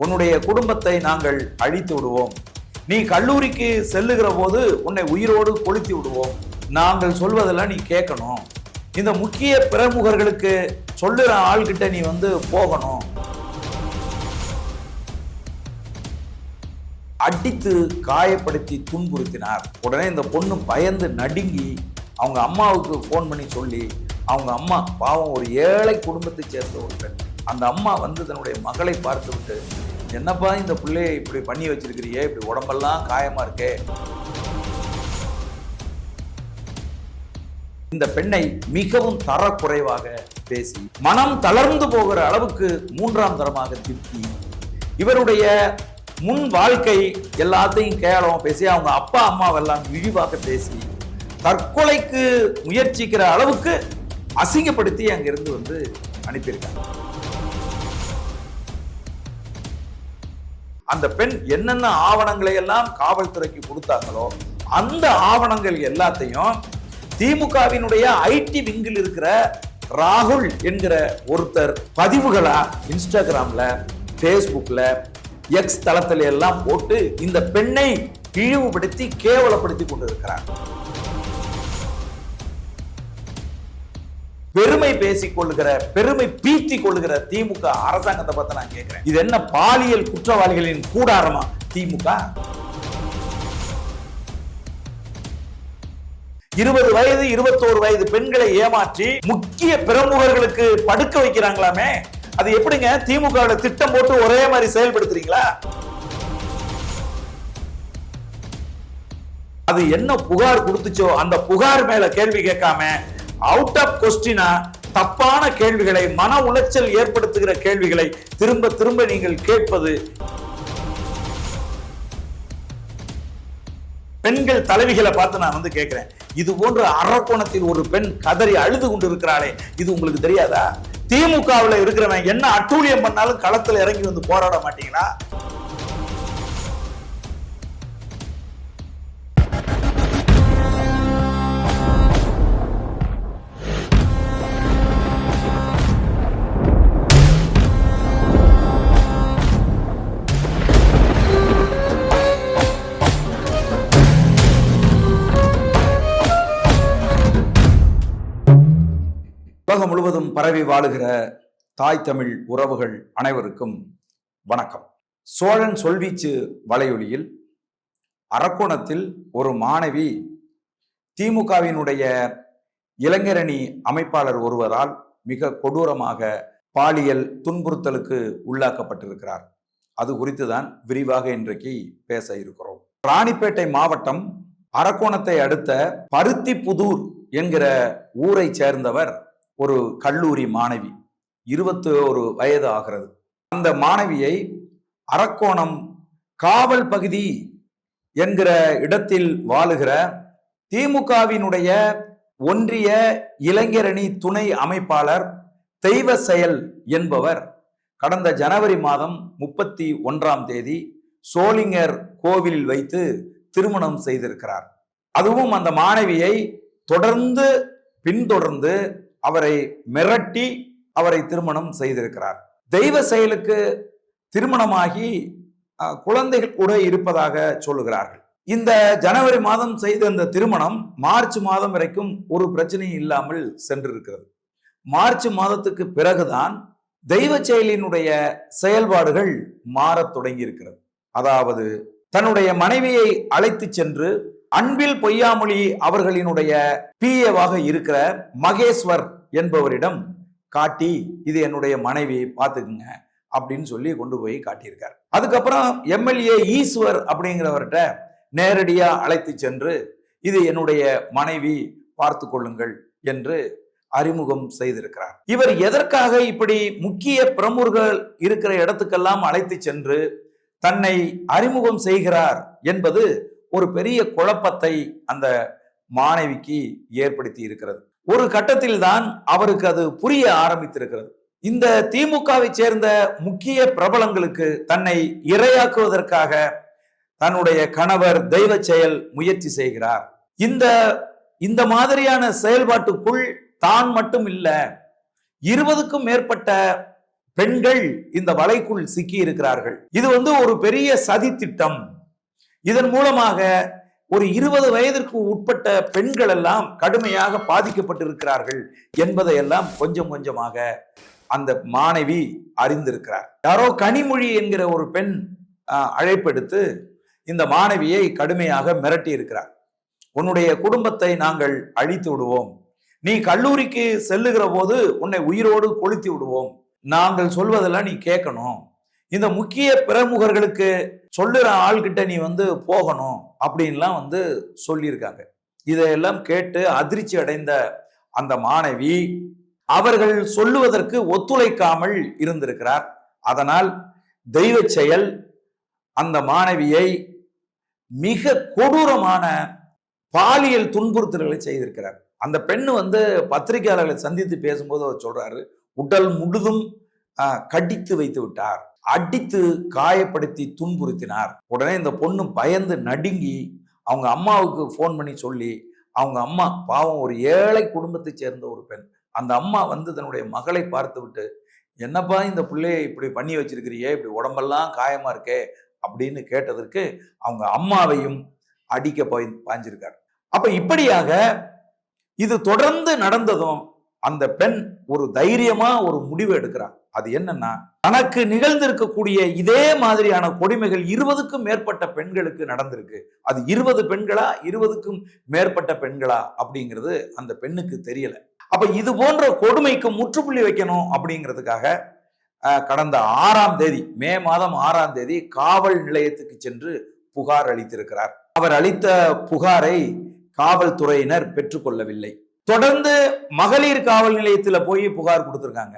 உன்னுடைய குடும்பத்தை நாங்கள் அழித்து விடுவோம். நீ கல்லூரிக்கு செல்லுகிற போது உன்னை உயிரோடு கொளுத்தி விடுவோம். நாங்கள் சொல்வதெல்லாம் நீ கேட்கணும். இந்த முக்கிய பிரமுகர்களுக்கு சொல்லுற ஆள்கிட்ட நீ போகணும். அடித்து காயப்படுத்தி துன்புறுத்தினார். உடனே இந்த பொண்ணு பயந்து நடுங்கி அவங்க அம்மாவுக்கு போன் பண்ணி சொல்லி, அவங்க அம்மா பாவம் ஒரு ஏழை குடும்பத்தை சேர்ந்த ஒரு பெண், அந்த அம்மா தன்னுடைய மகளை பார்த்து விட்டு, என்னப்பா இந்த பிள்ளையை இப்படி பண்ணி வச்சிருக்கிறியே, இப்படி உடம்பெல்லாம் காயமா இருக்கே. இந்த பெண்ணை மிகவும் தரக்குறைவாக பேசி மனம் தளர்ந்து போகிற அளவுக்கு மூன்றாம் தரமாக திட்டி, இவருடைய முன் வாழ்க்கை எல்லாத்தையும் கேவலமா பேசி, அவங்க அப்பா அம்மாவெல்லாம் இழிவாக பேசி தற்கொலைக்கு முயற்சிக்கிற அளவுக்கு அசிங்கப்படுத்தி அங்கிருந்து அனுப்பியிருக்காங்க. அந்த பெண் என்னென்ன ஆவணங்களை எல்லாம் காவல்துறைக்கு கொடுத்தாங்களோ அந்த ஆவணங்கள் எல்லாத்தையும் திமுகவினுடைய ஐடி விங்கில் இருக்கிற ராகுல் என்கிற ஒருத்தர் பதிவுகளா இன்ஸ்டாகிராம்ல, பேஸ்புக்ல, எக்ஸ் தளத்தில எல்லாம் போட்டு இந்த பெண்ணை இழிவுபடுத்தி கேவலப்படுத்தி கொண்டிருக்கிறார். பெருமை பேசிக் கொள்ளுகிற, பெருமை பீத்தி கொள்ளுகிற திமுக அரசாங்கத்தை பார்த்து நான் கேட்கிறேன், இது என்ன பாலியல் குற்றவாளிகளின் கூடாரமா திமுக? 20 வயது 21 வயது பெண்களை ஏமாற்றி முக்கிய பிரமுகர்களுக்கு படுக்க வைக்கிறாங்களாமே, அது எப்படிங்க திமுக திட்டம் போட்டு ஒரே மாதிரி செயல்படுத்துறீங்களா? அது என்ன புகார் கொடுத்துச்சோ அந்த புகார் மேல கேள்வி கேட்காம அவுட் ஆஃப் கொஸ்டினா தப்பான கேள்விகளை, மன உளைச்சல் ஏற்படுத்துகிற கேள்விகளை திரும்ப திரும்ப நீங்கள் கேட்பது. பெண்கள் தலைவிகளை பார்த்து நான் கேட்கிறேன், இது போன்ற அரக்கோணத்தில் ஒரு பெண் கதறி அழுது கொண்டு இருக்கிறாளே, இது உங்களுக்கு தெரியாதா? திமுகவில் இருக்கிறவன் என்ன அட்டூழியம் பண்ணாலும் களத்தில் இறங்கி போராட மாட்டீங்களா? உலகம் முழுவதும் பரவி வாழுகிற தாய் தமிழ் உறவுகள் அனைவருக்கும் வணக்கம். சோழன் சொல்வீச்சு வலையொலியில் அரக்கோணத்தில் ஒரு மாணவி திமுகவினுடைய இளைஞரணி அமைப்பாளர் ஒருவரால் மிக கொடூரமாக பாலியல் துன்புறுத்தலுக்கு உள்ளாக்கப்பட்டிருக்கிறார். அது குறித்து தான் விரிவாக இன்றைக்கு பேச இருக்கிறோம். ராணிப்பேட்டை மாவட்டம் அரக்கோணத்தை அடுத்த பருத்திப்புதூர் என்கிற ஊரை சேர்ந்தவர் ஒரு கல்லூரி மாணவி, 21 வயது ஆகிறது. அந்த மாணவியை அரக்கோணம் காவல் பகுதி என்கிற இடத்தில் வாழுகிற திமுகவினுடைய ஒன்றிய இளைஞரணி துணை அமைப்பாளர் தெய்வ செயல் என்பவர் கடந்த ஜனவரி மாதம் 31ஆம் தேதி சோளிங்கர் கோவிலில் வைத்து திருமணம் செய்திருக்கிறார். அதுவும் அந்த மாணவியை பின்தொடர்ந்து அவரை மிரட்டி அவரை திருமணம் செய்திருக்கிறார். தெய்வ செயலுக்கு திருமணமாகி குழந்தைகள் கூட இருப்பதாக சொல்லுகிறார்கள். இந்த ஜனவரி மாதம் செய்த இந்த திருமணம் மார்ச் மாதம் வரைக்கும் ஒரு பிரச்சனையும் இல்லாமல் சென்றிருக்கிறது. மார்ச் மாதத்துக்கு பிறகுதான் தெய்வ செயலினுடைய செயல்பாடுகள் மாறத் தொடங்கி இருக்கிறது. அதாவது தன்னுடைய மனைவியை அழைத்து சென்று அன்பில் பொய்யாமொழி அவர்களினுடைய பிஏவாக இருக்கிற மகேஸ்வர் என்பவரிடம் காட்டி, இது என்னுடைய மனைவியை பார்த்துக்குங்க அப்படின்னு சொல்லி கொண்டு போய் காட்டியிருக்கார். அதுக்கப்புறம் எம்எல்ஏ ஈஸ்வர் அப்படிங்கிறவர்கிட்ட நேரடியா அழைத்து சென்று, இது என்னுடைய மனைவி பார்த்து கொள்ளுங்கள் என்று அறிமுகம் செய்திருக்கிறார். இவர் எதற்காக இப்படி முக்கிய பிரமுகர்கள் இருக்கிற இடத்துக்கெல்லாம் அழைத்து சென்று தன்னை அறிமுகம் செய்கிறார் என்பது ஒரு பெரிய குழப்பத்தை அந்த மாணவிக்கு ஏற்படுத்தி இருக்கிறது. ஒரு கட்டத்தில் தான் அவருக்கு அது புரிய ஆரம்பித்திருக்கிறது. இந்த திமுகவை சேர்ந்த முக்கிய பிரபலங்களுக்கு தன்னை இரையாக்குவதற்காக தன்னுடைய கணவர் தெய்வ செயல் முயற்சி செய்கிறார். இந்த மாதிரியான செயல்பாட்டுக்குள் தான் மட்டும் இல்ல, 20க்கும் மேற்பட்ட பெண்கள் இந்த வலைக்குள் சிக்கி இருக்கிறார்கள். இது ஒரு பெரிய சதி திட்டம். இதன் மூலமாக ஒரு 20 வயதிற்கு உட்பட்ட பெண்கள் எல்லாம் கடுமையாக பாதிக்கப்பட்டிருக்கிறார்கள் என்பதையெல்லாம் கொஞ்சம் கொஞ்சமாக அந்த மாணவி அறிந்திருக்கிறார். யாரோ கனிமொழி என்கிற ஒரு பெண் அழைப்பெடுத்து இந்த மாணவியை கடுமையாக மிரட்டி இருக்கிறார். உன்னுடைய குடும்பத்தை நாங்கள் அழித்து விடுவோம், நீ கல்லூரிக்கு செல்லுகிற போது உன்னை உயிரோடு கொளுத்தி விடுவோம், நாங்கள் சொல்வதெல்லாம் நீ கேட்கணும், இந்த முக்கிய பிரமுகர்களுக்கு சொல்லுற ஆள்கிட்ட நீ போகணும் அப்படின்லாம் சொல்லியிருக்காங்க. இதையெல்லாம் கேட்டு அதிர்ச்சி அடைந்த அந்த மாணவி அவர்கள் சொல்லுவதற்கு ஒத்துழைக்காமல் இருந்திருக்கிறார். அதனால் தெய்வ செயல் அந்த மாணவியை மிக கொடூரமான பாலியல் துன்புறுத்தல்களை செய்திருக்கிறார். அந்த பெண்ணு பத்திரிகையாளர்களை சந்தித்து பேசும்போது அவர் சொல்றாரு, உடல் முழுதும் கடித்து வைத்து விட்டார், அடித்து காயப்படுத்தி துன்புறுத்தினார். உடனே இந்த பொண்ணு பயந்து நடுங்கி அவங்க அம்மாவுக்கு போன் பண்ணி சொல்லி, அவங்க அம்மா பாவம் ஒரு ஏழை குடும்பத்தை சேர்ந்த ஒரு பெண், அந்த அம்மா தன்னுடைய மகளை பார்த்து விட்டு, என்னப்பா இந்த பிள்ளையை இப்படி பண்ணி வச்சிருக்கிறியே, இப்படி உடம்பெல்லாம் காயமா இருக்கே அப்படின்னு கேட்டதற்கு அவங்க அம்மாவையும் அடிக்க பாய்ஞ்சிருக்கார். அப்ப இப்படியாக இது தொடர்ந்து நடந்ததும் அந்த பெண் ஒரு தைரியமா ஒரு முடிவு எடுக்கிறார். அது என்னன்னா, தனக்கு நிகழ்ந்திருக்கக்கூடிய இதே மாதிரியான கொடுமைகள் 20க்கும் மேற்பட்ட பெண்களுக்கு நடந்திருக்கு. அது 20 பெண்களா 20க்கும் மேற்பட்ட பெண்களா அப்படிங்கிறது அந்த பெண்ணுக்கு தெரியல. அப்ப இது போன்ற கொடுமைக்கு முற்றுப்புள்ளி வைக்கணும் அப்படிங்கிறதுக்காக கடந்த 6ஆம் தேதி, மே மாதம் 6ஆம் தேதி காவல் நிலையத்துக்கு சென்று புகார் அளித்திருக்கிறார். அவர் அளித்த புகாரை காவல்துறையினர் பெற்றுக்கொள்ளவில்லை. தொடர்ந்து மகளிர் காவல் நிலையத்துல போய் புகார் கொடுத்திருக்காங்க.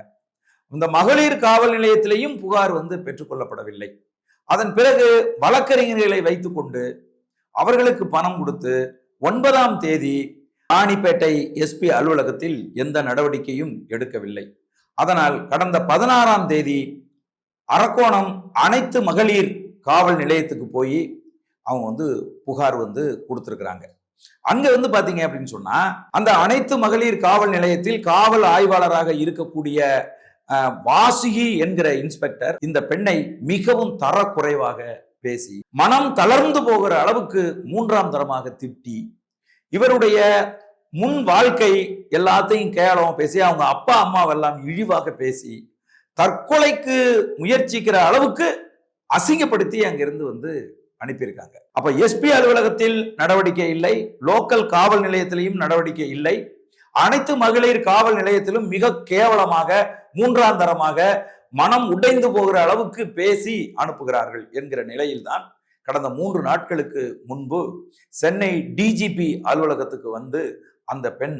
இந்த மகளிர் காவல் நிலையத்திலையும் புகார் பெற்றுக்கொள்ளப்படவில்லை. அதன் பிறகு வழக்கறிஞர்களை வைத்துக் கொண்டு அவர்களுக்கு பணம் கொடுத்து 9ஆம் தேதி ராணிப்பேட்டை எஸ்பி அலுவலகத்தில் எந்த நடவடிக்கையும் எடுக்கவில்லை. அதனால் கடந்த 16ஆம் தேதி அரக்கோணம் அனைத்து மகளிர் காவல் நிலையத்துக்கு போய் அவங்க புகார் கொடுத்திருக்கிறாங்க. அங்க பாத்தீங்க அப்படின்னு சொன்னா, அந்த அனைத்து மகளிர் காவல் நிலையத்தில் காவல் ஆய்வாளராக இருக்கக்கூடிய வாசுகி என்கிற இன்ஸ்பெக்டர் இந்த பெண்ணை மிகவும் தரக்குறைவாக பேசி மனம் தளர்ந்து போகிற அளவுக்கு 3ஆம் தரமாக திட்டி, இவருடைய முன் வாழ்க்கை எல்லாத்தையும் கேவலமா பேசி, அவங்க அப்பா அம்மாவெல்லாம் இழிவாக பேசி தற்கொலைக்கு முயற்சிக்கிற அளவுக்கு அசிங்கப்படுத்தி அங்கிருந்து அனுப்பியிருக்காங்க. அப்ப எஸ்பி அலுவலகத்தில் நடவடிக்கை இல்லை, லோக்கல் காவல் நிலையத்திலையும் நடவடிக்கை இல்லை, அனைத்து மகளிர் காவல் நிலையத்திலும் மிக கேவலமாக 3ஆம் தரமாக மனம் உடைந்து போகிற அளவுக்கு பேசி அனுப்புகிறார்கள் என்கிற நிலையில்தான் கடந்த 3 நாட்களுக்கு முன்பு சென்னை டிஜிபி அலுவலகத்துக்கு அந்த பெண்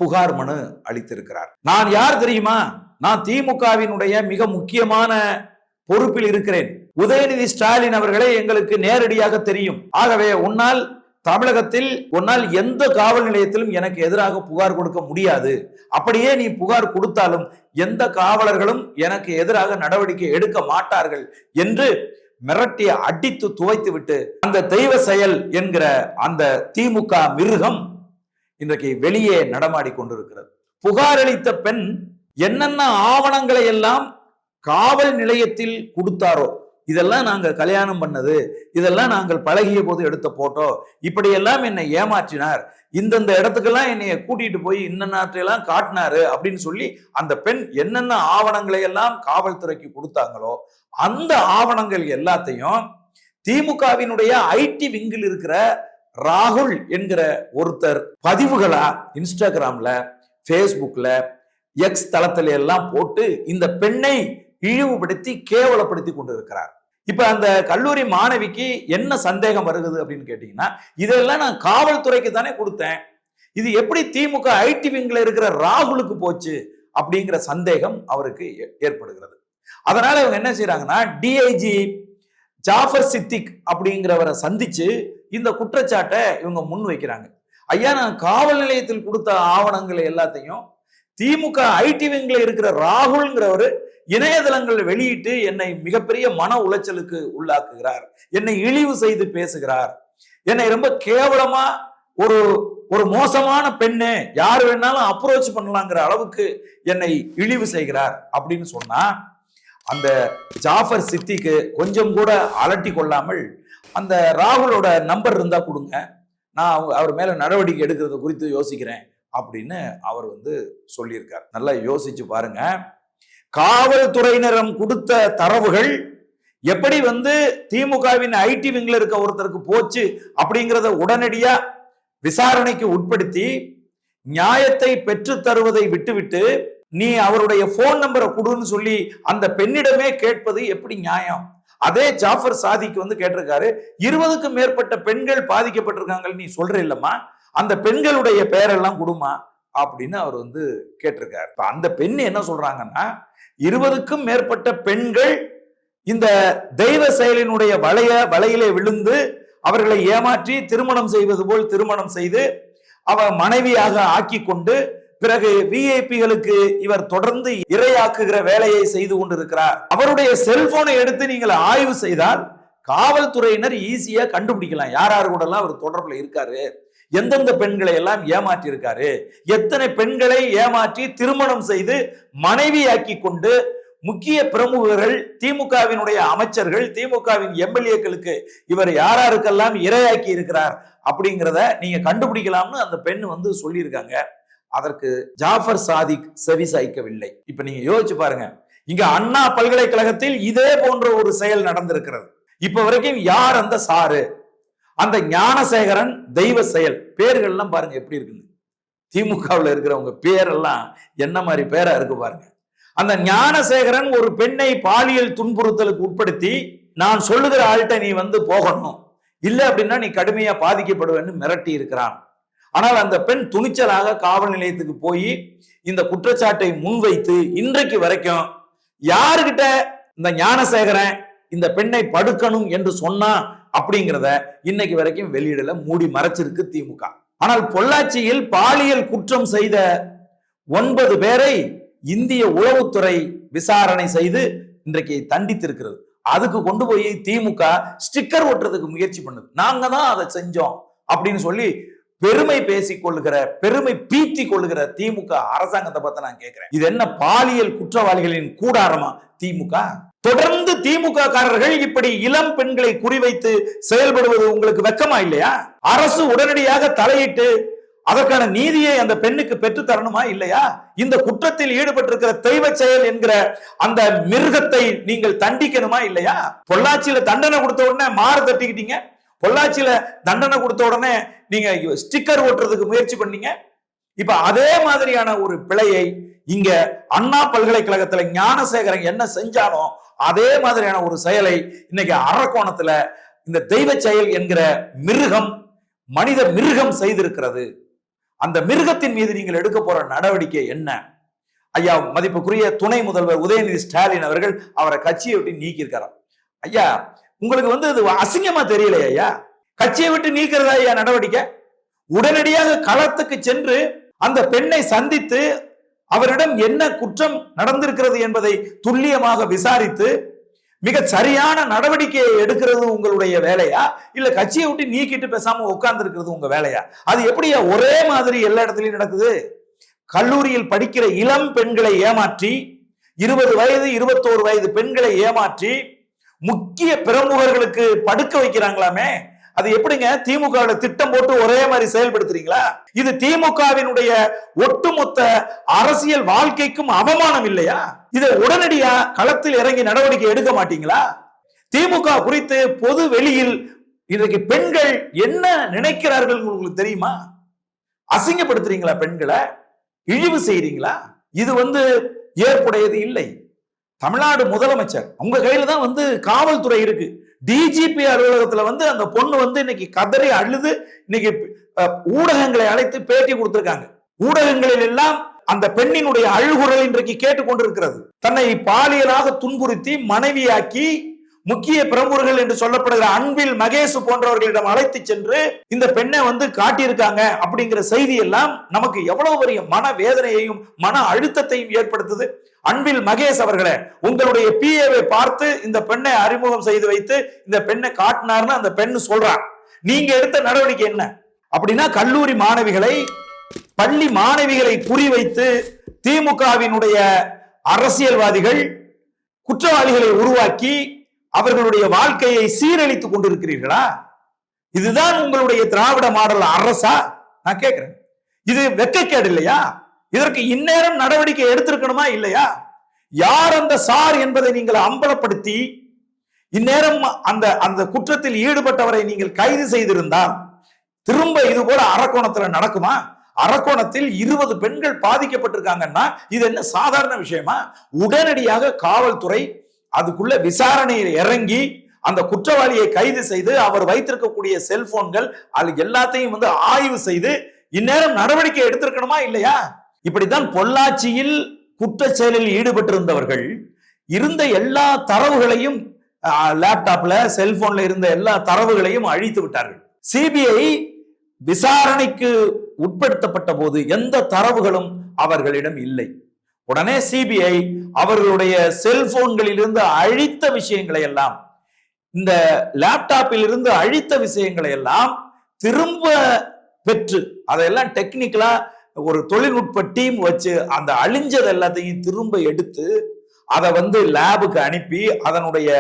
புகார் மனு அளித்திருக்கிறார். நான் யார் தெரியுமா? நான் திமுகவினுடைய மிக முக்கியமான பொறுப்பில் இருக்கிறேன். உதயநிதி ஸ்டாலின் அவர்களே எங்களுக்கு நேரடியாக தெரியும். ஆகவே உன்னால் தமிழகத்தில் எந்த காவல் நிலையத்திலும் எனக்கு எதிராக புகார் கொடுக்க முடியாது. அப்படியே நீ புகார் கொடுத்தாலும் எந்த காவலர்களும் எனக்கு எதிராக நடவடிக்கை எடுக்க மாட்டார்கள் என்று மிரட்டி அடித்து துவைத்து விட்டு அந்த தெய்வ செயல் என்கிற அந்த திமுக மிருகம் இன்றைக்கு வெளியே நடமாடி கொண்டிருக்கிறது. புகார் அளித்த பெண் என்னென்ன ஆவணங்களை எல்லாம் காவல் நிலையத்தில் கொடுத்தாரோ, இதெல்லாம் நாங்கள் கல்யாணம் பண்ணது, இதெல்லாம் நாங்கள் பழகிய போது எடுத்த போட்டோ, இப்படியெல்லாம் என்னை ஏமாற்றினார், இந்தந்த இடத்துக்கெல்லாம் என்னைய கூட்டிட்டு போய் இந்த நாட்டையெல்லாம் காட்டினாரு அப்படின்னு சொல்லி அந்த பெண் என்னென்ன ஆவணங்களை எல்லாம் காவல்துறைக்கு கொடுத்தாங்களோ அந்த ஆவணங்கள் எல்லாத்தையும் திமுகவினுடைய ஐடி விங்கில் இருக்கிற ராகுல் என்கிற ஒருத்தர் பதிவுகளா இன்ஸ்டாகிராம்ல, பேஸ்புக்ல, எக்ஸ் தளத்தில எல்லாம் போட்டு இந்த பெண்ணை இழிவுபடுத்தி கேவலப்படுத்தி கொண்டு இருக்கிறார். இப்ப அந்த கல்லூரி மாணவிக்கு என்ன சந்தேகம் வருகிறது அப்படின்னு கேட்டீங்கன்னா, இதெல்லாம் நான் காவல்துறைக்கு தானே கொடுத்தேன், இது எப்படி திமுக ஐடி விங்ல இருக்கிற ராகுலுக்கு போச்சு அப்படிங்கிற சந்தேகம் அவருக்கு ஏற்படுகிறது. அதனால இவங்க என்ன செய்யறாங்கன்னா, டிஐஜி ஜாஃபர் சித்திக் அப்படிங்கிறவரை சந்திச்சு இந்த குற்றச்சாட்டை இவங்க முன் வைக்கிறாங்க. ஐயா, நான் காவல் நிலையத்தில் கொடுத்த ஆவணங்களை எல்லாத்தையும் திமுக ஐடி விங்ல இருக்கிற ராகுல்ங்கிறவர் இணையதளங்கள் வெளியிட்டு என்னை மிகப்பெரிய மன உளைச்சலுக்கு உள்ளாக்குகிறார், என்னை இழிவு செய்து பேசுகிறார், என்னை ரொம்ப கேவலமா ஒரு ஒரு மோசமான பெண்ணு, யார் வேணாலும் அப்ரோச் பண்ணலாங்கிற அளவுக்கு என்னை இழிவு செய்கிறார் அப்படின்னு சொன்னா, அந்த ஜாஃபர் சித்திக்கு கொஞ்சம் கூட அலட்டி கொள்ளாமல், அந்த ராகுலோட நம்பர் இருந்தா கொடுங்க, நான் அவர் மேல நடவடிக்கை எடுக்கிறது குறித்து யோசிக்கிறேன் அப்படின்னு அவர் சொல்லியிருக்கார். நல்லா யோசிச்சு பாருங்க. காவல்துறையினரும் கொடுத்த தரவுகள் எப்படி திமுகவின் ஐடி விங்ல இருக்க ஒருத்தருக்கு போச்சு அப்படிங்கிறத உடனடியா விசாரணைக்கு உட்படுத்தி நியாயத்தை பெற்று தருவதை விட்டுவிட்டு நீ அவருடைய போன் நம்பரை கொடுன்னு சொல்லி அந்த பெண்ணிடமே கேட்பது எப்படி நியாயம்? அதே ஜாஃபர் சாதிக்கு கேட்டிருக்காரு, 20க்கும் மேற்பட்ட பெண்கள் பாதிக்கப்பட்டிருக்காங்க நீ சொல்ற இல்லம்மா, அந்த பெண்களுடைய பெயரெல்லாம் கொடுமா அப்படின்னு அவர் கேட்டிருக்காரு. அந்த பெண் என்ன சொல்றாங்கன்னா, 20க்கும் மேற்பட்ட பெண்கள் இந்த தெய்வ செயலினுடைய வலையிலே விழுந்து அவர்களை ஏமாற்றி திருமணம் செய்வது போல் திருமணம் செய்து அவர் மனைவியாக ஆக்கி கொண்டு பிறகு விஐபிகளுக்கு இவர் தொடர்ந்து இரையாக்குகிற வேலையை செய்து கொண்டிருக்கிறார். அவருடைய செல்போனை எடுத்து நீங்கள் ஆய்வு செய்தால் காவல்துறையினர் ஈஸியா கண்டுபிடிக்கலாம் யார் யார் கூட எல்லாம் அவர் தொடர்புல இருக்காரு, எந்தெந்த பெண்களை எல்லாம் ஏமாற்றி இருக்காரு, எத்தனை பெண்களை ஏமாற்றி திருமணம் செய்து மனைவியாக்கி கொண்டு முக்கிய பிரமுகர்கள், திமுகவினுடைய அமைச்சர்கள், திமுகவின் எம்எல்ஏக்களுக்கு இவர் யாருக்கெல்லாம் இரையாக்கி இருக்கிறார் அப்படிங்கிறத நீங்க கண்டுபிடிக்கலாம்னு அந்த பெண் சொல்லியிருக்காங்க. அதற்கு ஜாஃபர் சாதிக் செவி சாய்க்கவில்லை. இப்ப நீங்க யோசிச்சு பாருங்க, இங்க அண்ணா பல்கலைக்கழகத்தில் இதே போன்ற ஒரு செயல் நடந்திருக்கிறது. இப்ப வரைக்கும் யார் அந்த சாரு? அந்த ஞானசேகரன் தெய்வ செயல். பேர்கள்லாம் பாருங்க எப்படி இருக்குன்னு. திமுகவில் இருக்கிறவங்க பேரெல்லாம் என்ன மாதிரி பேரா இருக்கு பாருங்க. அந்த ஞானசேகரன் ஒரு பெண்ணை பாலியல் துன்புறுத்தலுக்கு உட்படுத்தி, நான் சொல்லுகிற ஆள்கிட்ட நீ போகணும், இல்ல அப்படின்னா நீ கடுமையா பாதிக்கப்படுவேன்னு மிரட்டி இருக்கிறான். ஆனால் அந்த பெண் துணிச்சலாக காவல் நிலையத்துக்கு போய் இந்த குற்றச்சாட்டை முன்வைத்து இன்றைக்கு வரைக்கும் யாருகிட்ட இந்த ஞானசேகரன் இந்த பெண்ணை படுக்கணும் என்று சொன்னா அப்படிங்கிறத இன்னைக்கு வரைக்கும் வெளியிடல, மூடி மறைச்சிருக்கு திமுக. ஆனால் பொள்ளாச்சியில் பாலியல் குற்றம் செய்த 9 பேரை இந்திய உளவுத்துறை விசாரணை செய்து இன்றைக்கு தண்டித்திருக்கிறது. அதுக்கு கொண்டு போய் திமுக ஸ்டிக்கர் ஒட்டுறதுக்கு முயற்சி பண்ணுது. நாங்க தான் அதை செஞ்சோம் அப்படின்னு சொல்லி பெருமை பேசிக் கொள்ளுகிற, பெருமை பீத்தி கொள்ளுகிற திமுக அரசாங்கத்தை பார்த்து நான் கேட்கிறேன், இது என்ன பாலியல் குற்றவாளிகளின் கூடாரமா திமுக? தொடர்ந்து திமுக காரர்கள் இப்படி இளம் பெண்களை குறிவைத்து செயல்படுவது உங்களுக்கு வெக்கமா இல்லையா? அரசு உடனடியாக தலையிட்டு அதற்கான நீதியை அந்த பெண்ணுக்கு பெற்று தரணுமா இல்லையா? இந்த குற்றத்தில் ஈடுபட்டிருக்கிற தெய்வ செயல் என்கிற அந்த மிருகத்தை நீங்கள் தண்டிக்கணுமா இல்லையா? பொள்ளாச்சியில தண்டனை கொடுத்த உடனே மாறு தட்டிக்கிட்டீங்க, பொள்ளாச்சியில தண்டனை கொடுத்த உடனே நீங்க ஸ்டிக்கர் ஓட்டுறதுக்கு முயற்சி பண்ணீங்க. இப்ப அதே மாதிரியான ஒரு பிழையை இங்க அண்ணா பல்கலைக்கழகத்துல ஞானசேகரன் என்ன செஞ்சானோ அதே மாதிரியான ஒரு செயலை இன்னைக்கு அரக்கோணத்துல இந்த தெய்வ செயல் என்கிற மிருகம், மனித மிருகம் செய்திருக்கிறது. அந்த மிருகத்தின் மீது நீங்கள் எடுக்க போற நடவடிக்கை என்ன? ஐயா மதிப்புக்குரிய துணை முதல்வர் உதயநிதி ஸ்டாலின் அவர்கள் அவரை கட்சியை விட்டு நீக்கியிருக்காராம். ஐயா உங்களுக்கு இது அசிங்கமா தெரியலையா? ஐயா கட்சியை விட்டு நீக்கிறதா ஐயா நடவடிக்கை? உடனடியாக களத்துக்கு சென்று அந்த பெண்ணை சந்தித்து அவரிடம் என்ன குற்றம் நடந்திருக்கிறது என்பதை துல்லியமாக விசாரித்து மிக சரியான நடவடிக்கையை எடுக்கிறது உங்களுடைய வேலையா, இல்ல கட்சியை விட்டு நீக்கிட்டு பேசாம உட்கார்ந்து இருக்கிறது உங்க வேலையா? அது எப்படியா ஒரே மாதிரி எல்லா இடத்துலயும் நடக்குது? கல்லூரியில் படிக்கிற இளம் பெண்களை ஏமாற்றி, 20 வயது 21 வயது பெண்களை ஏமாற்றி முக்கிய பிரமுகர்களுக்கு படுக்க வைக்கிறாங்களாமே, அது எப்படிங்க திமுக திட்டம் போட்டு ஒரே மாதிரி செயல்படுத்துறீங்களா? இது திமுகவினுடைய ஒட்டுமொத்த அரசியல் வாழ்க்கைக்கும் அவமானம் இல்லையா? இதை உடனடியா களத்தில் இறங்கி நடவடிக்கை எடுக்க மாட்டீங்களா? திமுக குறித்து பொது வெளியில் இன்றைக்கு பெண்கள் என்ன நினைக்கிறார்கள் உங்களுக்கு தெரியுமா? அசிங்கப்படுத்துறீங்களா? பெண்களை இழிவு செய்றீங்களா? இது ஏற்புடையது இல்லை. தமிழ்நாடு முதலமைச்சர் உங்க கையில தான் காவல்துறை இருக்கு. டிஜிபி அலுவலகத்துல அந்த பொண்ணு இன்னைக்கு கதறி அழுது இன்னைக்கு ஊடகங்களை அழைத்து பேட்டி கொடுத்திருக்காங்க. ஊடகங்களில் எல்லாம் அந்த பெண்ணினுடைய அழுகுரல் இன்றைக்கு கேட்டுக்கொண்டிருக்கிறது. தன்னை பாலியலாக துன்புறுத்தி மனைவியாக்கி முக்கிய பிரமுகர்கள் என்று சொல்லப்படுகிற அன்பில் மகேஷ் போன்றவர்களிடம் அழைத்து சென்று இந்த பெண்ணை காட்டியிருக்காங்க அப்படிங்கிற செய்தி எல்லாம் நமக்கு எவ்வளவு பெரிய மன வேதனையையும் மன அழுத்தத்தையும் ஏற்படுத்துது. அன்பில் மகேஷ் அவர்களே, உங்களுடைய பிஏவை பார்த்து இந்த பெண்ணை அறிமுகம் செய்து வைத்து இந்த பெண்ணை காட்டினார்னு அந்த பெண்ணு சொல்றார். நீங்க எடுத்த நடவடிக்கை என்ன? அப்படின்னா கல்லூரி மாணவிகளை, பள்ளி மாணவிகளை குறிவைத்து திமுகவினுடைய அரசியல்வாதிகள் குற்றவாளிகளை உருவாக்கி அவர்களுடைய வாழ்க்கையை சீரழித்துக் கொண்டிருக்கிறீர்களா? இதுதான் உங்களுடைய திராவிட மாடல் அரசா? நான் கேட்கிறேன். இது வெட்கக்கேடு இல்லையா? இதற்கு இந்நேரம் நடவடிக்கை எடுத்திருக்கணுமா இல்லையா? யார் அந்த சார் என்பதை நீங்கள் அம்பலப்படுத்தி இந்நேரம் அந்த அந்த குற்றத்தில் ஈடுபட்டவரை நீங்கள் கைது செய்திருந்தால் திரும்ப இது போல அரக்கோணத்துல நடக்குமா? அரக்கோணத்தில் 20 பெண்கள் பாதிக்கப்பட்டிருக்காங்கன்னா இது என்ன சாதாரண விஷயமா? உடனடியாக காவல்துறை அதுக்குள்ள விசாரணையில் இறங்கி அந்த குற்றவாளியை கைது செய்து அவர் வைத்திருக்கக்கூடிய செல்போன்கள் அது எல்லாத்தையும் ஆய்வு செய்து இந்நேரம் நடவடிக்கை எடுத்திருக்கணுமா இல்லையா? இப்படித்தான் பொள்ளாச்சியில் குற்ற செயலில் ஈடுபட்டிருந்தவர்கள் இருந்த எல்லா தரவுகளையும், லேப்டாப்ல செல்போன்ல இருந்த எல்லா தரவுகளையும் அழித்து விட்டார்கள். சிபிஐ விசாரணைக்கு உட்படுத்தப்பட்ட போது எந்த தரவுகளும் அவர்களிடம் இல்லை. உடனே சிபிஐ அவர்களுடைய செல்போன்களில் இருந்து அழித்த விஷயங்களை எல்லாம், இந்த லேப்டாப்பில் இருந்து அழித்த விஷயங்களை எல்லாம் திரும்ப பெற்று அதையெல்லாம் டெக்னிக்கலா ஒரு தொழில்நுட்ப டீம் வச்சு அந்த அழிஞ்சது எல்லாத்தையும் திரும்ப எடுத்து அதை லேபுக்கு அனுப்பி அதனுடைய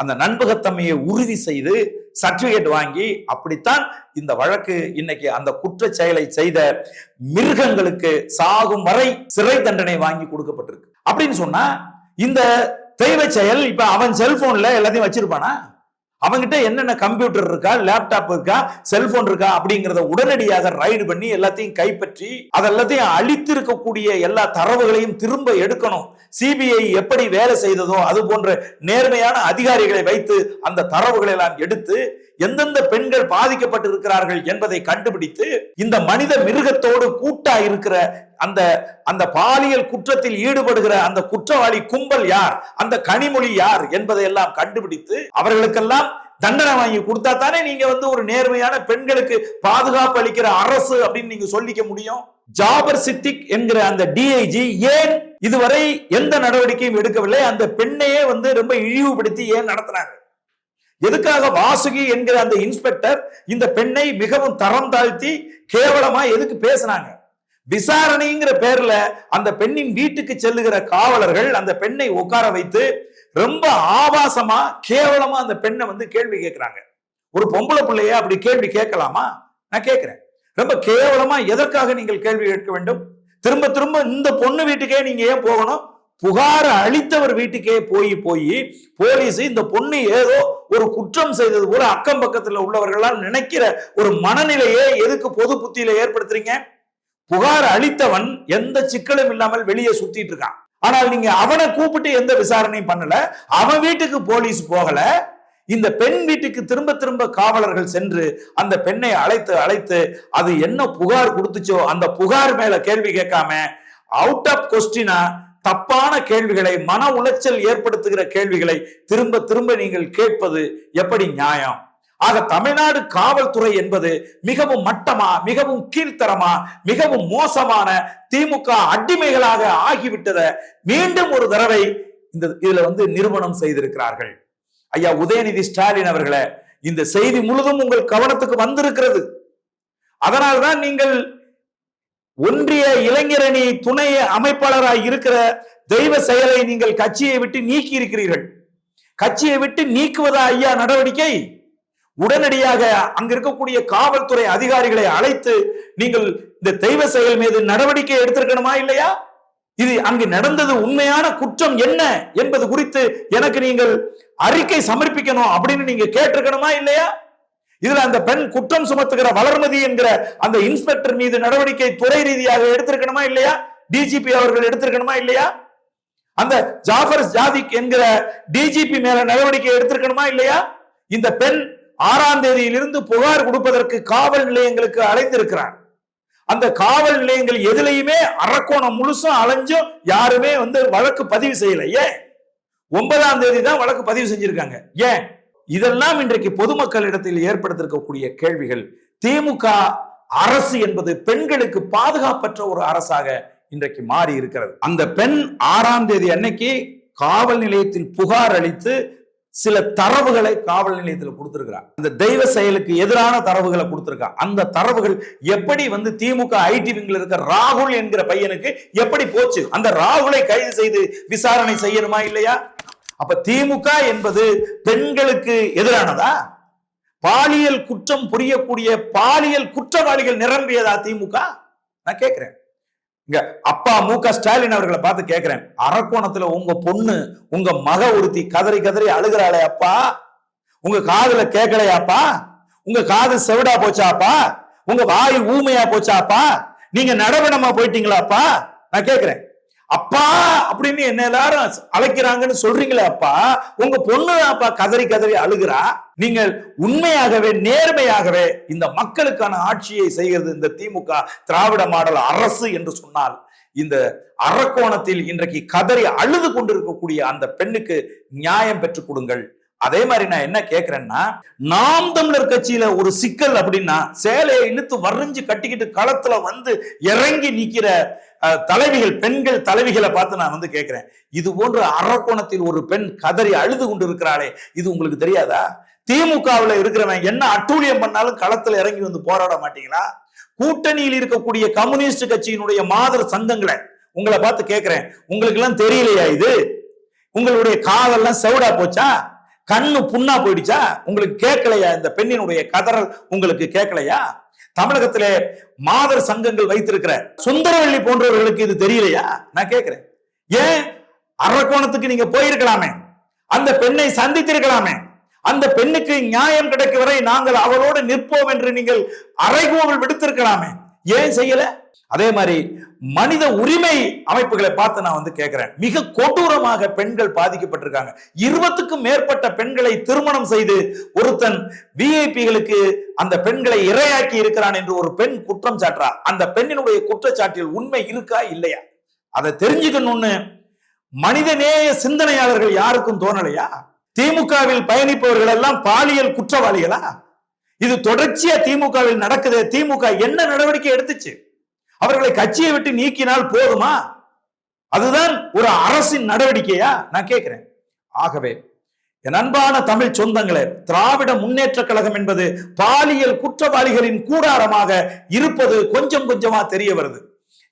அந்த நண்பகத்தன்மையை உறுதி செய்து சர்டிபிகேட் வாங்கி, அப்படித்தான் இந்த வழக்கு இன்னைக்கு அந்த குற்ற செயலை செய்த மிருகங்களுக்கு சாகும் வரை சிறை தண்டனை வாங்கி கொடுக்கப்பட்டிருக்கு. அப்படின்னு சொன்னா இந்த தெய்வ செயல் இப்ப அவன் செல்போன்ல எல்லாத்தையும் வச்சிருப்பானா? அவங்கிட்ட என்னென்ன கம்ப்யூட்டர் இருக்கா, லேப்டாப் இருக்கா, செல்போன் இருக்கா அப்படிங்கறத உடனடியாக ரைடு பண்ணி எல்லாத்தையும் கைப்பற்றி அதெல்லாத்தையும் அழித்திருக்கக்கூடிய எல்லா தரவுகளையும் திரும்ப எடுக்கணும். சிபிஐ எப்படி வேலை செய்ததோ அது போன்ற நேர்மையான அதிகாரிகளை வைத்து அந்த தரவுகளை எல்லாம் எடுத்து எந்தெந்த பெண்கள் பாதிக்கப்பட்டு இருக்கிறார்கள் என்பதை கண்டுபிடித்து இந்த மனித மிருகத்தோடு கூட்டா இருக்கிற அந்த அந்த பாலியல் குற்றத்தில் ஈடுபடுகிற அந்த குற்றவாளி கும்பல் யார், அந்த கனிமொழி யார் என்பதை எல்லாம் கண்டுபிடித்து அவர்களுக்கெல்லாம் தண்டனை வாங்கி கொடுத்தா தானே நீங்க ஒரு நேர்மையான பெண்களுக்கு பாதுகாப்பு அளிக்கிற அரசு அப்படின்னு நீங்க சொல்லிக்க முடியும். ஜாபர் சித்திக் என்கிற அந்த டிஐஜி ஏன் இதுவரை எந்த நடவடிக்கையும் எடுக்கவில்லை? அந்த பெண்ணையே ரொம்ப இழிவுபடுத்தி ஏன் நடத்தினாங்க? எதுக்காக வாசுகி என்கிற அந்த இன்ஸ்பெக்டர் இந்த பெண்ணை மிகவும் தரம் தாழ்த்தி கேவலமா எதுக்கு பேசினாங்க? விசாரணைங்கிற பேர்ல அந்த பெண்ணின் வீட்டுக்கு செல்லுகிற காவலர்கள் அந்த பெண்ணை உட்கார வைத்து ரொம்ப ஆபாசமா கேவலமா அந்த பெண்ணை கேள்வி கேட்கிறாங்க. ஒரு பொம்பளை பிள்ளைய அப்படி கேள்வி கேட்கலாமா? நான் கேட்கிறேன். ரொம்ப கேவலமா எதற்காக நீங்கள் கேள்வி கேட்க வேண்டும்? திரும்ப திரும்ப இந்த பொண்ணு வீட்டுக்கே நீங்க ஏன் போகணும்? புகார் அளித்தவர் வீட்டுக்கே போய் போலீஸ் இந்த பொண்ணு ஏதோ ஒரு குற்றம் செய்தது போல அக்கம் பக்கத்துல உள்ளவர்களால் நினைக்கிற ஒரு மனநிலையே எதுக்கு பொது புத்தியில ஏற்படுத்துறீங்க? புகார் அளித்தவன் எந்த சிக்கலும் இல்லாமல் வெளியே சுத்திட்டு இருக்கான். ஆனால் நீங்க அவனை கூப்பிட்டு எந்த விசாரணையும் பண்ணல. அவன் வீட்டுக்கு போலீஸ் போகல. இந்த பெண் வீட்டுக்கு திரும்ப திரும்ப காவலர்கள் சென்று அந்த பெண்ணை அழைத்து அது என்ன புகார் கொடுத்துச்சோ அந்த புகார் மேல கேள்வி கேட்காம அவுட் ஆஃப் கொஸ்டினா தப்பான கேள்விகளை, மன உளைச்சல் ஏற்படுத்துகிற கேள்விகளை திரும்ப திரும்ப நீங்கள் கேட்பது எப்படி நியாயம்? ஆக தமிழ்நாடு காவல்துறை என்பது மிகவும் மட்டமா, மிகவும் கீழ்த்தரமா, மிகவும் மோசமான திமுக அடிமைகளாக ஆகிவிட்டதை மீண்டும் ஒரு தடவை இதுல நிரூபணம் செய்திருக்கிறார்கள். ஐயா உதயநிதி ஸ்டாலின் அவர்களே, இந்த செய்தி முழுதும் உங்கள் கவனத்துக்கு வந்திருக்கிறது. அதனால்தான் நீங்கள் ஒன்றிய இளைஞரணி துணை அமைப்பாளராய் இருக்கிற தெய்வ செயலை நீங்கள் கட்சியை விட்டு நீக்கி இருக்கிறீர்கள். கட்சியை விட்டு நீக்குவதா ஐயா நடவடிக்கை? உடனடியாக அங்க இருக்கக்கூடிய காவல்துறை அதிகாரிகளை அழைத்து நீங்கள் இந்த தெய்வ செயல் மீது நடவடிக்கை எடுத்திருக்கணுமா இல்லையா? இது அங்கு நடந்தது உண்மையான குற்றம் என்ன என்பது குறித்து எனக்கு நீங்கள் அறிக்கை சமர்ப்பிக்கணும் அப்படின்னு நீங்க கேட்டிருக்கணுமா இல்லையா? இதுல அந்த பெண் குற்றம் சுமத்துகிற வளர்மதி என்கிற அந்த இன்ஸ்பெக்டர் மீது நடவடிக்கை துறை ரீதியாக எடுத்திருக்கணுமா இல்லையா? டிஜிபி அவர்கள் எடுத்திருக்கணுமா இல்லையா? அந்த ஜாஃபர் ஜாதிக் என்கிற டிஜிபி மேல நடவடிக்கை எடுத்திருக்கணுமா இல்லையா? இந்த பெண் 6ஆம் தேதியிலிருந்து புகார் கொடுப்பதற்கு காவல் நிலையங்களுக்கு அழைந்திருக்கிறார். அந்த காவல் நிலையங்கள் எதுலையுமே அரக்கோணம் முழுசும் அலைஞ்சும் யாருமே வழக்கு பதிவு செய்யல. ஏன்? 9ஆம் தேதி தான் வழக்கு பதிவு செஞ்சிருக்காங்க. ஏன்? இதெல்லாம் இன்றைக்கு பொதுமக்களிடத்தில் ஏற்படுத்திருக்கக்கூடிய கேள்விகள். திமுக அரசு என்பது பெண்களுக்கு பாதுகாப்பற்ற ஒரு அரசாக இன்றைக்கு மாறி இருக்கிறது. அந்த பெண் 6ஆம் தேதி அன்னைக்கு காவல் நிலையத்தில் புகார் அளித்து சில தரவுகளை காவல் நிலையத்தில் கொடுத்திருக்கிறார். அந்த தெய்வ செயலுக்கு எதிரான தரவுகளை கொடுத்திருக்கா. அந்த தரவுகள் எப்படி வந்து திமுக ஐடி விங்ல இருக்க ராகுல் என்கிற பையனுக்கு எப்படி போச்சு? அந்த ராகுலை கைது செய்து விசாரணை செய்யணுமா இல்லையா? அப்ப திமுக என்பது பெண்களுக்கு எதிரானதா? பாலியல் குற்றம் புரியக்கூடிய பாலியல் குற்றவாளிகள் நிரம்பியதா திமுக? நான் கேட்கிறேன். இங்க அப்பா மு.க. ஸ்டாலின் அவர்களை பார்த்து கேட்கிறேன், அரக்கோணத்துல உங்க பொண்ணு உங்க மக ஒருத்தி கதறி கதறி அழுகிறாளே அப்பா, உங்க காதுல கேட்கலையாப்பா? உங்க காது செவிடா போச்சாப்பா? உங்க வாய் ஊமையா போச்சாப்பா? நீங்க நடவடமா போயிட்டீங்களாப்பா? நான் கேட்கிறேன். அப்பா அப்படின்னு என்ன எல்லாரும் அழைக்கிறாங்கன்னு சொல்றீங்களே அப்பா, உங்க பொண்ணு அப்பா கதறி கதறி அழுகிறா. நீங்கள் உண்மையாகவே நேர்மையாகவே இந்த மக்களுக்கான ஆட்சியை செய்கிறது இந்த திமுக திராவிட மாடல் அரசு என்று சொன்னால், இந்த அரக்கோணத்தில் இன்றைக்கு கதறி அழுது கொண்டிருக்கக்கூடிய அந்த பெண்ணுக்கு நியாயம் பெற்றுக் கொடுங்கள். அதே மாதிரி நான் என்ன கேட்கிறேன்னா, நாம் தமிழர் கட்சியில ஒரு சிக்கல் அப்படின்னா சேலையை இழுத்து வரைஞ்சு கட்டிக்கிட்டு களத்துல வந்து இறங்கி நிக்கிற தலைவிகள், பெண்கள் தலைவிகளை பார்த்து நான் வந்து கேட்கிறேன், இது போன்ற அரக்கோணத்தில் ஒரு பெண் கதறி அழுது கொண்டு இருக்கிறாளே, இது உங்களுக்கு தெரியாதா? திமுகவில் இருக்கிறவன் என்ன அட்டூழியம் பண்ணாலும் களத்துல இறங்கி வந்து போராட மாட்டீங்களா? கூட்டணியில் இருக்கக்கூடிய கம்யூனிஸ்ட் கட்சியினுடைய மாதர் சங்கங்களை உங்களை பார்த்து கேட்கிறேன், உங்களுக்கு எல்லாம் தெரியலையா? இது உங்களுடைய காதெல்லாம் செவிடா போச்சா? கண்ணு புண்ணா போயிடுச்சா? உங்களுக்கு கேட்கலையா? இந்த பெண்ணினுடைய கதறல் உங்களுக்கு கேட்கலையா? தமிழகத்திலே மாதர் சங்கங்கள் வைத்திருக்கிற சுந்தரவள்ளி போன்றவர்களுக்கு இது தெரியலையா? நான் கேட்கிறேன். ஏன் அரக்கோணத்துக்கு நீங்க போயிருக்கலாமே, அந்த பெண்ணை சந்தித்திருக்கலாமே, அந்த பெண்ணுக்கு நியாயம் கிடைக்கும் வரை நாங்கள் அவளோடு நிற்போம் என்று நீங்கள் அறைகூவல் விடுத்திருக்கலாமே, ஏன் செய்யல? அதே மாதிரி மனித உரிமை அமைப்புகளை பார்த்து நான் வந்து கேட்கிறேன், மிக கொடூரமாக பெண்கள் பாதிக்கப்பட்டிருக்காங்க. 20க்கும் மேற்பட்ட பெண்களை திருமணம் செய்து ஒருத்தன் விஐபிகளுக்கு அந்த பெண்களை இரையாக்கி இருக்கிறான் என்று ஒரு பெண் குற்றம் சாட்டுறா. அந்த பெண்ணினுடைய குற்றச்சாட்டில் உண்மை இருக்கா இல்லையா? அதை தெரிஞ்சுக்கணும்னு மனிதநேய சிந்தனையாளர்கள் யாருக்கும் தோணலையா? திமுகவில் பயணிப்பவர்கள் எல்லாம் பாலியல் குற்றவாளிகளா? இது தொடர்ச்சியா திமுகவில் நடக்குது. திமுக என்ன நடவடிக்கை எடுத்துச்சு? அவர்களை கட்சியை விட்டு நீக்கினால் போதுமா? அதுதான் ஒரு அரசின் நடவடிக்கையா? நான் கேட்கிறேன். ஆகவே என் அன்பான தமிழ் சொந்தங்களே, திராவிட முன்னேற்ற கழகம் என்பது பாலியல் குற்றவாளிகளின் கூடாரமாக இருப்பது கொஞ்சம் கொஞ்சமா தெரிய வருது.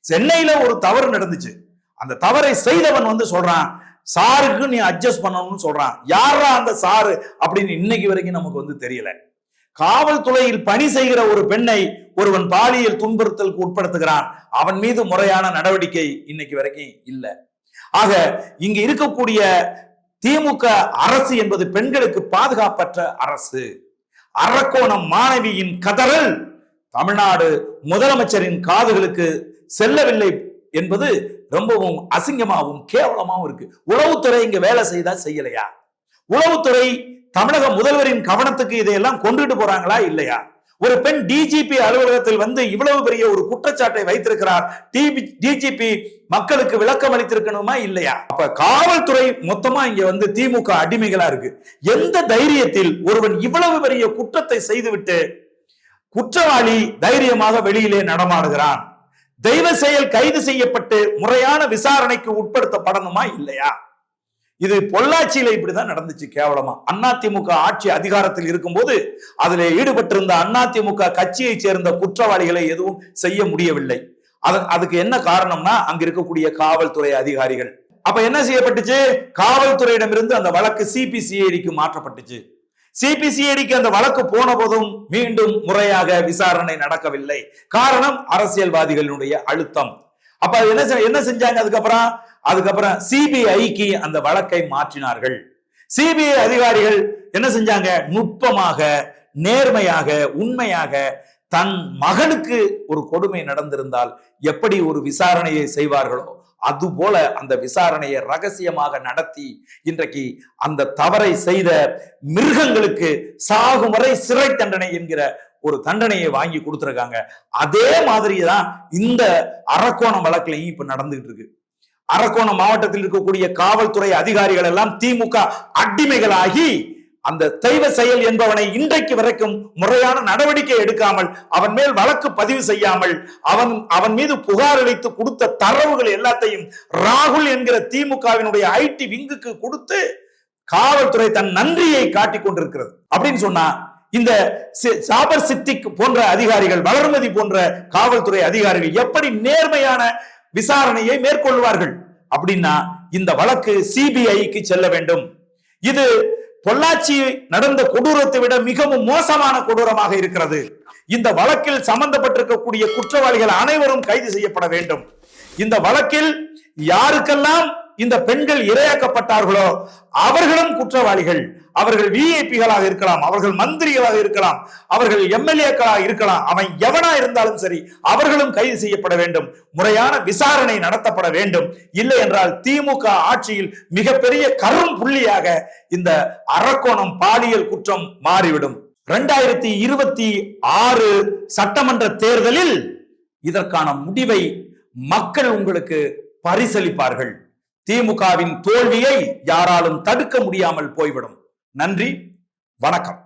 சென்னையில ஒரு தவறு நடந்துச்சு. அந்த தவறை செய்தவன் வந்து சொல்றான், சாருக்கு நீ அட்ஜஸ்ட் பண்ணணும்னு சொல்றான். யாரா அந்த சாரு அப்படின்னு இன்னைக்கு வரைக்கும் நமக்கு வந்து தெரியல. காவல்துறையில் பணி செய்கிற ஒரு பெண்ணை ஒருவன் பாலியல் துன்புறுத்தலுக்கு உட்படுத்துகிறான், அவன் மீது முறையான நடவடிக்கை இன்னைக்கு வரைக்கும் இல்லை. ஆக இங்க இருக்கக்கூடிய திமுக அரசு என்பது பெண்களுக்கு பாதுகாப்பற்ற அரசு. அரக்கோணம் மாணவியின் கதறல் தமிழ்நாடு முதலமைச்சரின் காதுகளுக்கு செல்லவில்லை என்பது ரொம்பவும் அசிங்கமாகவும் கேவலமாகவும் இருக்கு. உளவுத்துறை இங்க வேலை செய்தா செய்யலையா? உளவுத்துறை தமிழக முதல்வரின் கவனத்துக்கு இதையெல்லாம் கொண்டுட்டு போறாங்களா இல்லையா? ஒரு பெண் டிஜிபி அலுவலகத்தில் வந்து இவ்வளவு பெரிய ஒரு குற்றச்சாட்டை வைத்திருக்கிறார். டிஜிபி மக்களுக்கு விளக்கம் அளித்திருக்கணுமா இல்லையா? அப்ப காவல்துறை மொத்தமா இங்க வந்து திமுக அடிமைகளா இருக்கு. எந்த தைரியத்தில் ஒருவன் இவ்வளவு பெரிய குற்றத்தை செய்துவிட்டு குற்றவாளி தைரியமாக வெளியிலே நடமாடுகிறான்? தெய்வ செயல் கைது செய்யப்பட்டு முறையான விசாரணைக்கு உட்படுத்தப்படணுமா இல்லையா? இது பொள்ளாச்சியில இப்படிதான் நடந்துச்சு கேவலமா. அதிமுக ஆட்சி அதிகாரத்தில் இருக்கும்போது அதில் ஈடுபட்டிருந்த அதிமுக கட்சியை சேர்ந்த குற்றவாளிகளை எதுவும் செய்ய முடியவில்லை. அதுக்கு என்ன காரணம்னா அங்க இருக்கக்கூடிய காவல்துறை அதிகாரிகள். அப்ப என்ன செய்யப்பட்டுச்சு? காவல்துறையிடமிருந்து அந்த வழக்கு சிபிசிஐடிக்கு மாற்றப்பட்டுச்சு. சிபிசிஐடிக்கு அந்த வழக்கு போன போதும் மீண்டும் முறையாக விசாரணை நடக்கவில்லை. காரணம் அரசியல்வாதிகளுடைய அழுத்தம். அப்ப என்ன செஞ்சாங்க? அதுக்கப்புறம் சிபிஐக்கு அந்த வழக்கை மாற்றினார்கள். சிபிஐ அதிகாரிகள் என்ன செஞ்சாங்க? நுட்பமாக, நேர்மையாக, உண்மையாக தன் மகனுக்கு ஒரு கொடுமை நடந்திருந்தால் எப்படி ஒரு விசாரணையை செய்வார்களோ அதுபோல அந்த விசாரணையை ரகசியமாக நடத்தி இன்றைக்கு அந்த தவறை செய்த மிருகங்களுக்கு சாகும் வரை சிறை தண்டனை என்கிற ஒரு தண்டனையை வாங்கி கொடுத்திருக்காங்க. அதே மாதிரிதான் இந்த அரக்கோணம் வழக்குலையும் இப்ப நடந்துகிட்டு இருக்கு. அரக்கோணம் மாவட்டத்தில் இருக்கக்கூடிய காவல்துறை அதிகாரிகள் எல்லாம் திமுக அடிமைகளாகி அந்த தெய்வ செயல் என்பவனை இன்றைக்கு வரைக்கும் முறையான நடவடிக்கை எடுக்காமல், அவன் மேல் வழக்கு பதிவு செய்யாமல், அவன் மீது புகார் அளித்து கொடுத்த தரவுகள் எல்லாத்தையும் ராகுல் என்கிற திமுகவினுடைய ஐடி விங்குக்கு கொடுத்து காவல்துறை தன் நன்றியை காட்டிக் கொண்டிருக்கிறது. அப்படின்னு சொன்னா இந்த ஜாபர் சித்திக் போன்ற அதிகாரிகள், வளர்மதி போன்ற காவல்துறை அதிகாரிகள் எப்படி நேர்மையான விசாரணையை மேற்கொள்வார்கள்? அப்படின்னா இந்த வழக்கு சிபிஐக்கு செல்ல வேண்டும். இது பொள்ளாச்சி நடந்த கொடூரத்தை விட மிகவும் மோசமான கொடூரமாக இருக்கிறது. இந்த வழக்கில் சம்பந்தப்பட்டிருக்கக்கூடிய குற்றவாளிகள் அனைவரும் கைது செய்யப்பட வேண்டும். இந்த வழக்கில் யாருக்கெல்லாம் இந்த பெண்கள் இரையாக்கப்பட்டார்களோ அவர்களும் குற்றவாளிகள். அவர்கள் விஐபிகளாக இருக்கலாம், அவர்கள் மந்திரிகளாக இருக்கலாம், அவர்கள் எம்எல்ஏக்களாக இருக்கலாம், அவன் எவனா இருந்தாலும் சரி, அவர்களும் கைது செய்யப்பட வேண்டும். முறையான விசாரணை நடத்தப்பட வேண்டும். இல்லை என்றால் திமுக ஆட்சியில் மிகப்பெரிய கரும் புள்ளியாக இந்த அரக்கோணம் பாலியல் குற்றம் மாறிவிடும். 2026 சட்டமன்ற தேர்தலில் இதற்கான முடிவை மக்கள் உங்களுக்கு பரிசளிப்பார்கள். திமுகவின் தோல்வியை யாராலும் தடுக்க முடியாமல் போய்விடும். நன்றி, வணக்கம்.